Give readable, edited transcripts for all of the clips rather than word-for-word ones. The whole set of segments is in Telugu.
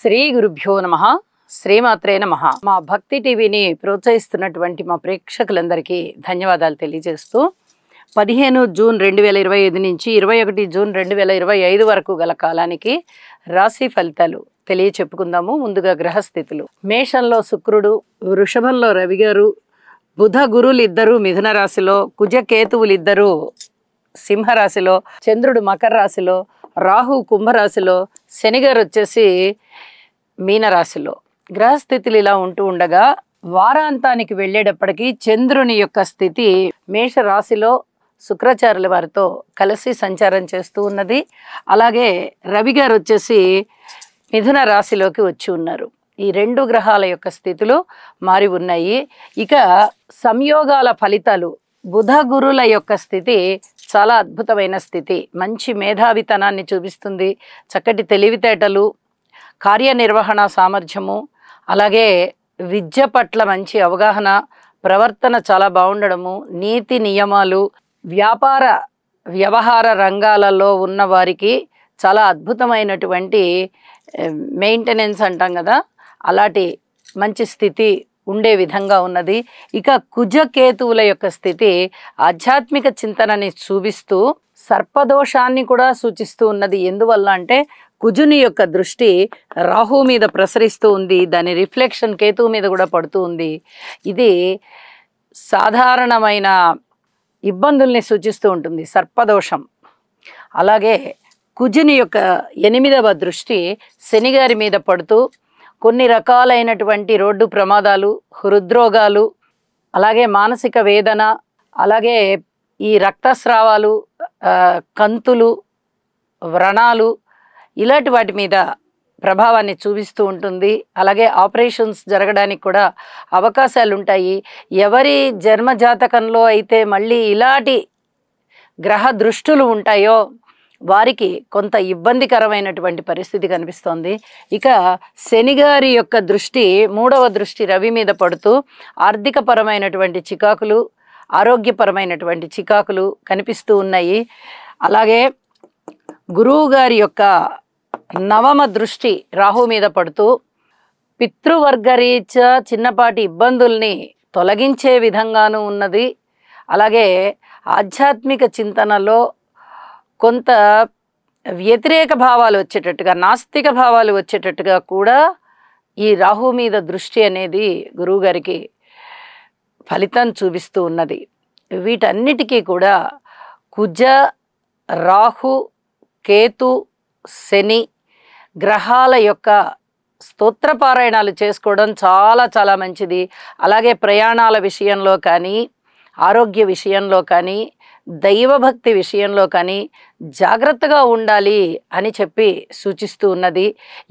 శ్రీ గురుభ్యో నమః. శ్రీమాత్రే నమః. మా భక్తి టీవీని ప్రోత్సహిస్తున్నటువంటి మా ప్రేక్షకులందరికీ ధన్యవాదాలు తెలియజేస్తూ 15 జూన్ 2025 నుంచి 21 జూన్ 2025 వరకు గల కాలానికి రాశి ఫలితాలు తెలియచెప్పుకుందాము. ముందుగా గ్రహస్థితులు. మేషంలో శుక్రుడు, వృషభంలో రవి గారు, బుధ గురులు ఇద్దరు మిథున రాశిలో, కుజ కేతువులు ఇద్దరు సింహరాశిలో, చంద్రుడు మకర రాశిలో, రాహు కుంభరాశిలో, శనిగారు వచ్చేసి మీనరాశిలో. గ్రహస్థితులు ఇలా ఉంటూ ఉండగా వారాంతానికి వెళ్ళేటప్పటికీ చంద్రుని యొక్క స్థితి మేష రాశిలో శుక్రాచార్యుల వారితో కలిసి సంచారం చేస్తూ ఉన్నది. అలాగే రవి గారు వచ్చేసి మిథున రాశిలోకి వచ్చి ఉన్నారు. ఈ రెండు గ్రహాల యొక్క స్థితులు మారి ఉన్నాయి. ఇక సంయోగాల ఫలితాలు, బుధ గురుల యొక్క స్థితి చాలా అద్భుతమైన స్థితి. మంచి మేధావితనాన్ని చూపిస్తుంది. చక్కటి తెలివితేటలు, కార్యనిర్వహణ సామర్థ్యము, అలాగే విద్య పట్ల మంచి అవగాహన, ప్రవర్తన చాలా బాగుండడము, నీతి నియమాలు, వ్యాపార వ్యవహార రంగాలలో ఉన్న వారికి చాలా అద్భుతమైనటువంటి మెయింటెనెన్స్ అంటాం కదా, అలాంటి మంచి స్థితి ఉండే విధంగా ఉన్నది. ఇక కుజ కేతువుల యొక్క స్థితి ఆధ్యాత్మిక చింతనని చూపిస్తూ సర్పదోషాన్ని కూడా సూచిస్తూ ఉన్నది. ఎందువల్ల అంటే కుజుని యొక్క దృష్టి రాహు మీద ప్రసరిస్తూ ఉంది, దాని రిఫ్లెక్షన్ కేతువు మీద కూడా పడుతూ ఉంది. ఇది సాధారణమైన ఇబ్బందుల్ని సూచిస్తూ ఉంటుంది, సర్పదోషం. అలాగే కుజుని యొక్క 8వ దృష్టి శనిగారి మీద పడుతూ కొన్ని రకాలైనటువంటి రోడ్డు ప్రమాదాలు, హృద్రోగాలు, అలాగే మానసిక వేదన, అలాగే ఈ రక్తస్రావాలు, కంతులు, వ్రణాలు, ఇలాంటి వాటి మీద ప్రభావాన్ని చూపిస్తూ ఉంటుంది. అలాగే ఆపరేషన్స్ జరగడానికి కూడా అవకాశాలు ఉంటాయి. ఎవరి జన్మజాతకంలో అయితే మళ్ళీ ఇలాంటి గ్రహ దృష్టులు ఉంటాయో వారికి కొంత ఇబ్బందికరమైనటువంటి పరిస్థితి కనిపిస్తోంది. ఇక శనిగారి యొక్క దృష్టి 3వ దృష్టి రవి మీద పడుతూ ఆర్థికపరమైనటువంటి చికాకులు, ఆరోగ్యపరమైనటువంటి చికాకులు కనిపిస్తూ ఉన్నాయి. అలాగే గురువు గారి యొక్క 9వ దృష్టి రాహు మీద పడుతూ పితృవర్గరీత్యా చిన్నపాటి ఇబ్బందుల్ని తొలగించే విధంగానూ ఉన్నది. అలాగే ఆధ్యాత్మిక చింతనలో కొంత వ్యతిరేక భావాలు వచ్చేటట్టుగా, నాస్తిక భావాలు వచ్చేటట్టుగా కూడా ఈ రాహు మీద దృష్టి అనేది గురువుగారికి ఫలితం చూపిస్తూ ఉన్నది. వీటన్నిటికీ కూడా కుజ, రాహు, కేతు, శని గ్రహాల యొక్క స్తోత్రపారాయణాలు చేసుకోవడం చాలా చాలా మంచిది. అలాగే ప్రయాణాల విషయంలో కానీ, ఆరోగ్య విషయంలో కానీ, దైవభక్తి విషయంలో కానీ జాగ్రత్తగా ఉండాలి అని చెప్పి సూచిస్తూ ఉన్నది.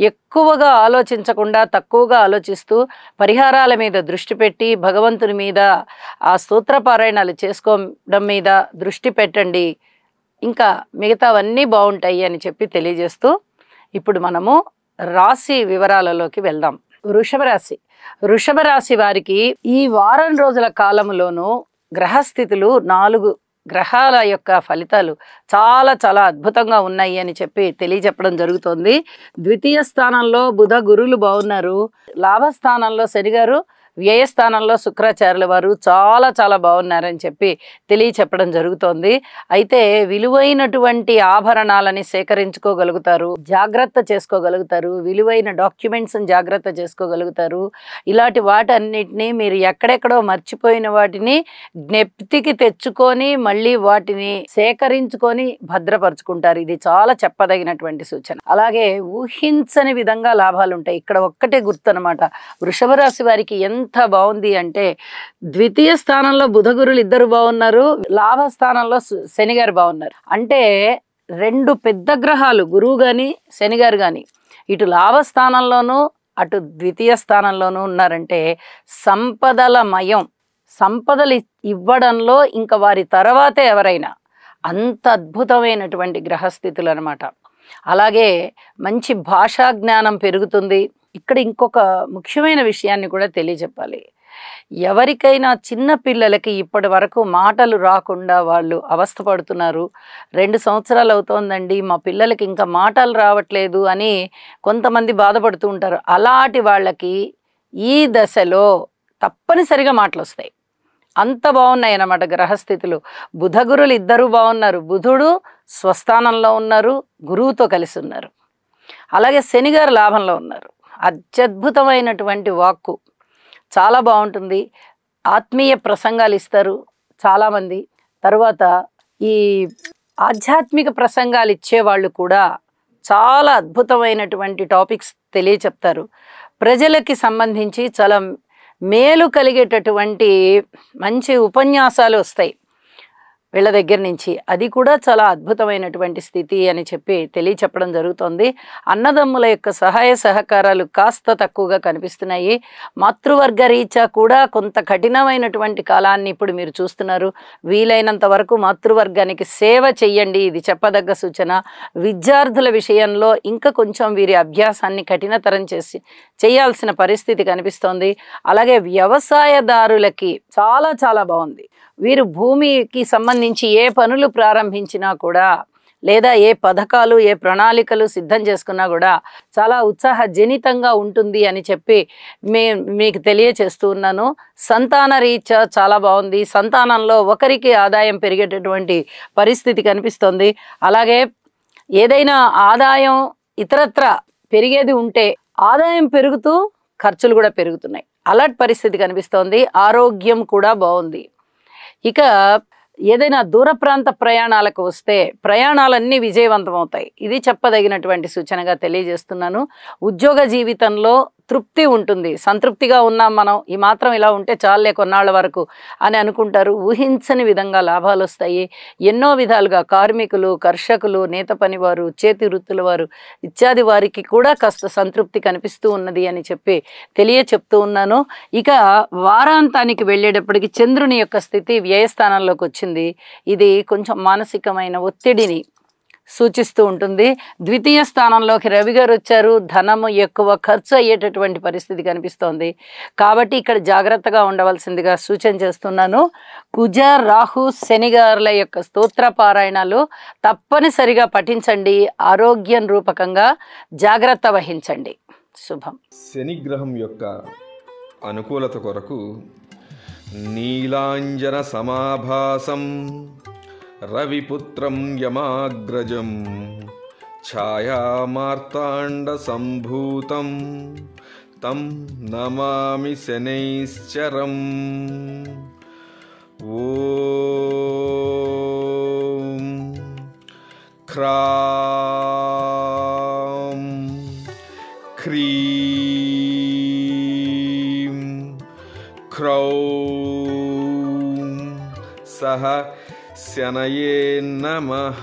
ఎక్కువగా ఆలోచించకుండా తక్కువగా ఆలోచిస్తూ పరిహారాల మీద దృష్టి పెట్టి భగవంతుని మీద ఆ స్తోత్రపారాయణాలు చేసుకోవడం మీద దృష్టి పెట్టండి, ఇంకా మిగతావన్నీ బాగుంటాయి అని చెప్పి తెలియజేస్తూ ఇప్పుడు మనము రాశి వివరాలలోకి వెళ్దాం. వృషభ రాశి వారికి ఈ వారం రోజుల కాలంలోనూ గ్రహస్థితులు 4 గ్రహాల యొక్క ఫలితాలు చాలా చాలా అద్భుతంగా ఉన్నాయి అని చెప్పి తెలియజెప్పడం జరుగుతోంది. ద్వితీయ స్థానంలో బుధ గురులు బాగున్నారు. లాభస్థానంలో శనిగారు, వ్యయస్థానంలో శుక్రాచార్యుల వారు చాలా చాలా బాగున్నారని చెప్పి తెలియచెప్పడం జరుగుతోంది. అయితే విలువైనటువంటి ఆభరణాలని సేకరించుకోగలుగుతారు, జాగ్రత్త చేసుకోగలుగుతారు, విలువైన డాక్యుమెంట్స్ని జాగ్రత్త చేసుకోగలుగుతారు. ఇలాంటి వాటన్నిటినీ మీరు ఎక్కడెక్కడో మర్చిపోయిన వాటిని జ్ఞప్తికి తెచ్చుకొని మళ్ళీ వాటిని సేకరించుకొని భద్రపరుచుకుంటారు. ఇది చాలా చెప్పదగినటువంటి సూచన. అలాగే ఊహించని విధంగా లాభాలు ఉంటాయి. ఇక్కడ ఒక్కటే గుర్తు అనమాట. వృషభ రాశి వారికి ఎంత బాగుంది అంటే ద్వితీయ స్థానంలో బుధ గురులు ఇద్దరు బాగున్నారు, లాభస్థానంలో శనిగారు బాగున్నారు. అంటే 2 పెద్ద గ్రహాలు గురువు గాని శనిగారు గాని ఇటు లాభస్థానంలోనూ అటు ద్వితీయ స్థానంలోనూ ఉన్నారంటే సంపదలు ఇవ్వడంలో ఇంకా వారి తర్వాతే ఎవరైనా, అంత అద్భుతమైనటువంటి గ్రహస్థితులు అనమాట. అలాగే మంచి భాషా జ్ఞానం పెరుగుతుంది. ఇక్కడ ఇంకొక ముఖ్యమైన విషయాన్ని కూడా తెలియజెప్పాలి. ఎవరికైనా చిన్న పిల్లలకి ఇప్పటి వరకు మాటలు రాకుండా వాళ్ళు అవస్థపడుతున్నారు. 2 సంవత్సరాలు అవుతోందండి, మా పిల్లలకి ఇంకా మాటలు రావట్లేదు అని కొంతమంది బాధపడుతూ ఉంటారు. అలాంటి వాళ్ళకి ఈ దశలో తప్పనిసరిగా మాటలొస్తాయి. అంత బాగున్నాయన్నమాట గ్రహస్థితులు. బుధగురులు ఇద్దరూ బాగున్నారు. బుధుడు స్వస్థానంలో ఉన్నారు, గురువుతో కలిసి ఉన్నారు. అలాగే శనిగారు లాభంలో ఉన్నారు. అత్యద్భుతమైనటువంటి వాక్కు చాలా బాగుంటుంది. ఆత్మీయ ప్రసంగాలు ఇస్తారు చాలామంది. తర్వాత ఈ ఆధ్యాత్మిక ప్రసంగాలు ఇచ్చేవాళ్ళు కూడా చాలా అద్భుతమైనటువంటి టాపిక్స్ తెలియచెప్తారు. ప్రజలకి సంబంధించి చాలా మేలు కలిగేటటువంటి మంచి ఉపన్యాసాలు వస్తాయి వీళ్ళ దగ్గర నుంచి. అది కూడా చాలా అద్భుతమైనటువంటి స్థితి అని చెప్పి తెలియచెప్పడం జరుగుతోంది. అన్నదమ్ముల యొక్క సహాయ సహకారాలు కాస్త తక్కువగా కనిపిస్తున్నాయి. మాతృవర్గ రీత్యా కూడా కొంత కఠినమైనటువంటి కాలాన్ని ఇప్పుడు మీరు చూస్తున్నారు. వీలైనంత వరకు మాతృవర్గానికి సేవ చెయ్యండి, ఇది చెప్పదగ్గ సూచన. విద్యార్థుల విషయంలో ఇంకా కొంచెం వీరి అభ్యాసాన్ని కఠినతరం చేయాల్సిన పరిస్థితి కనిపిస్తోంది. అలాగే వ్యవసాయదారులకి చాలా చాలా బాగుంది. వీరు భూమికి సంబంధించి ఏ పనులు ప్రారంభించినా కూడా, లేదా ఏ పథకాలు ఏ ప్రణాళికలు సిద్ధం చేసుకున్నా కూడా చాలా ఉత్సాహజనితంగా ఉంటుంది అని చెప్పి మీకు తెలియచేస్తూ ఉన్నాను. సంతాన రీత్యా చాలా బాగుంది. సంతానంలో ఒకరికి ఆదాయం పెరిగేటటువంటి పరిస్థితి కనిపిస్తుంది. అలాగే ఏదైనా ఆదాయం ఇతరత్ర పెరిగేది ఉంటే ఆదాయం పెరుగుతూ ఖర్చులు కూడా పెరుగుతున్నాయి. అలాంటి పరిస్థితి కనిపిస్తోంది. ఆరోగ్యం కూడా బాగుంది. ఇక ఏదైనా దూర ప్రాంత ప్రయాణాలకు వస్తే ప్రయాణాలన్నీ విజయవంతం అవుతాయి. ఇది చెప్పదగినటువంటి సూచనగా తెలియజేస్తున్నాను. ఉద్యోగ జీవితంలో తృప్తి ఉంటుంది. సంతృప్తిగా ఉన్నాం మనం, ఈ మాత్రం ఇలా ఉంటే చాలే కొన్నాళ్ళ వరకు అని అనుకుంటారు. ఊహించని విధంగా లాభాలు వస్తాయి. ఎన్నో విధాలుగా కార్మికులు, కర్షకులు, నేత పనివారు, చేతి వృత్తుల వారు ఇత్యాది వారికి కూడా కాస్త సంతృప్తి కనిపిస్తూ ఉన్నది అని చెప్పి చెప్తూ ఉన్నాను. ఇక వారాంతానికి వెళ్ళేటప్పటికి చంద్రుని యొక్క స్థితి వ్యయస్థానంలోకి వచ్చింది. ఇది కొంచెం మానసికమైన ఒత్తిడిని సూచిస్తూ ఉంటుంది. ద్వితీయ స్థానంలోకి రవి గారు వచ్చారు. ధనము ఎక్కువ ఖర్చు అయ్యేటటువంటి పరిస్థితి కనిపిస్తోంది. కాబట్టి ఇక్కడ జాగ్రత్తగా ఉండవలసిందిగా సూచన చేస్తున్నాను. కుజ, రాహు, శనిగారుల యొక్క స్తోత్ర పారాయణాలు తప్పనిసరిగా పఠించండి. ఆరోగ్యం రూపకంగా జాగ్రత్త వహించండి. శుభం. శని గ్రహం యొక్క అనుకూలత కొరకు నీలాంజన సమాభాసం రవిపుత్రం యమాగ్రజం ఛాయామార్తాండ సంభూతం తం నమామి శనైశ్చరం. ఓం క్రాం క్రీం క్రౌం సహ శనయే నమః.